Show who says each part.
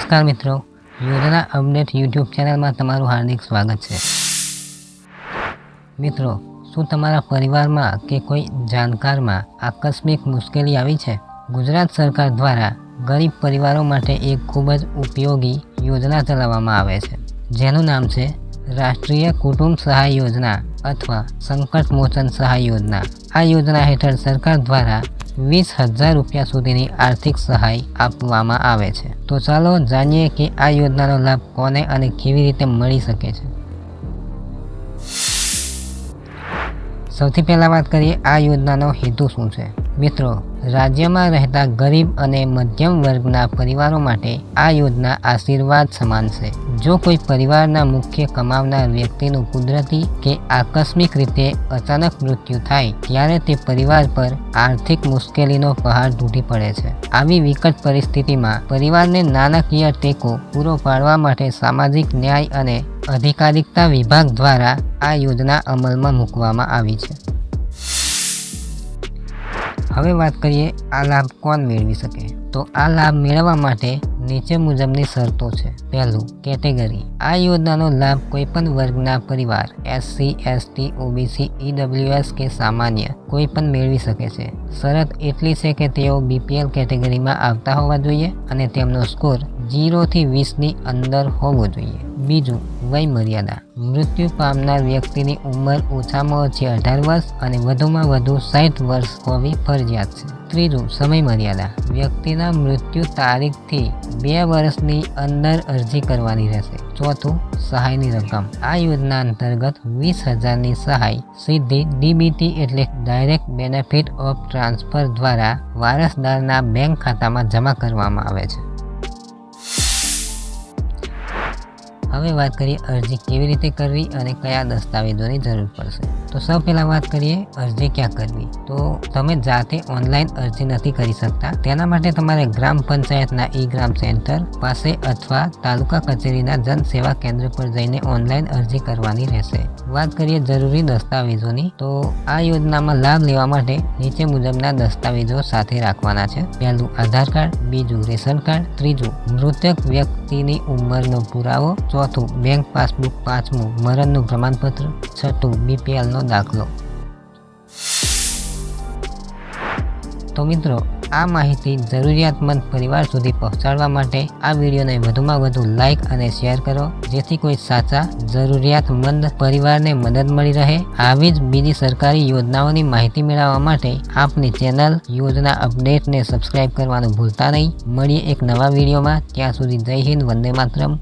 Speaker 1: નમસ્કાર મિત્રો, યોજના અપડેટ યુટ્યુબ ચેનલમાં તમારું હાર્દિક સ્વાગત છે। મિત્રો, શું તમારા પરિવારમાં કે કોઈ જાણકારમાં આકસ્મિક મુશ્કેલી આવી છે? ગુજરાત સરકાર દ્વારા ગરીબ પરિવારો માટે એક ખૂબ જ ઉપયોગી યોજના ચલાવવામાં આવે છે, જેનું નામ છે રાષ્ટ્રીય કુટુંબ સહાય યોજના અથવા સંકટ મોચન સહાય યોજના। આ યોજના હેઠળ સરકાર દ્વારા 20,000 રૂપિયા સુધીની આર્થિક સહાય આપવામાં આવે છે। તો ચાલો જાણીએ કે આ યોજનાનો લાભ કોને અને કેવી રીતે મળી શકે છે। સૌથી પહેલાં વાત કરીએ આ યોજનાનો હેતુ શું છે। મિત્રો, રાજ્યમાં રહેતા ગરીબ અને મધ્યમ વર્ગના પરિવારો માટે આ યોજના આશીર્વાદ સમાન છે। જો કોઈ પરિવારના મુખ્ય કમાવનાર વ્યક્તિનું કુદરતી કે આકસ્મિક રીતે અચાનક મૃત્યુ થાય ત્યારે તે પરિવાર પર આર્થિક મુશ્કેલીનો પહાડ તૂટી પડે છે। આવી વિકટ પરિસ્થિતિમાં પરિવારને નાણાકીય ટેકો પૂરો પાડવા માટે સામાજિક ન્યાય અને અધિકારિતા વિભાગ દ્વારા આ યોજના અમલમાં મૂકવામાં આવી છે। હવે વાત કરીએ આ લાભ કોણ મેળવી શકે। તો આ લાભ મેળવવા માટે નીચે મુજબની શરતો છે। પહેલું, કેટેગરી। આ યોજનાનો લાભ કોઈપણ વર્ગના પરિવાર SC, ST, OBC, EWS કે સામાન્ય કોઈ પણ મેળવી શકે છે। શરત એટલી છે કે તેઓ BPL કેટેગરીમાં આવતા હોવા જોઈએ અને તેમનો સ્કોર 0 થી 20ની અંદર હોવો જોઈએ। બીજું, વય મર્યાદા। મૃત્યુ પામનાર વ્યક્તિની ઉંમર ઓછામાં ઓછી 18 વર્ષ અને વધુમાં વધુ 60 વર્ષ હોવી ફરજિયાત છે। ત્રીજું, સમય મર્યાદા। વ્યક્તિના મૃત્યુ તારીખથી 2 વર્ષની અંદર અરજી કરવાની રહેશે। ચોથું, સહાયની રકમ। આ યોજના અંતર્ગત 20,000ની સહાય સીધી DBT એટલે ડાયરેક્ટ બેનિફિટ ઓફ ટ્રાન્સફર દ્વારા વારસદારના બેંક ખાતામાં જમા કરવામાં આવે છે। હવે વાત કરીએ અરજી કેવી રીતે કરવી અને કયા દસ્તાવેજોની જરૂર પડશે। તો સૌ પહેલાં વાત કરીએ અરજી ક્યાં કરવી। તો તમે જાતે ઓનલાઈન અરજી નથી કરી શકતા, તેના માટે તમારે ગ્રામ પંચાયતના ગ્રામ સેન્ટર પાસે અથવા તાલુકા કચેરીના જન સેવા કેન્દ્ર પર જઈને ઓનલાઈન અરજી કરવાની રહેશે। વાત કરીએ જરૂરી દસ્તાવેજોની, તો આ યોજનામાં લાભ લેવા માટે નીચે મુજબના દસ્તાવેજો સાથે રાખવાના છે। પહેલું, આધાર કાર્ડ। બીજું, રેશન કાર્ડ। ત્રીજું, મૃતક વ્યક્તિની ઉંમરનો પુરાવો। ચોથું, બેંક પાસબુક। પાંચમું, મરણનું પ્રમાણપત્ર। છઠ્ઠું, BPLનો દાખલો। તો મિત્રો, આ માહિતી જરૂરિયાતમંદ પરિવાર સુધી પહોંચાડવા માટે આ વિડીયોને વધુમાં વધુ લાઈક અને શેર કરો, જેથી કોઈ સાચા જરૂરિયાતમંદ પરિવારને મદદ મળી રહે। આવી જ બીજી સરકારી યોજનાઓની માહિતી મેળવવા માટે આપની ચેનલ યોજના અપડેટને સબસ્ક્રાઈબ કરવાનું ભૂલતા નહીં। મળીએ એક નવા વિડીયોમાં, ત્યાં સુધી જય હિન્દ, વંદે માતરમ।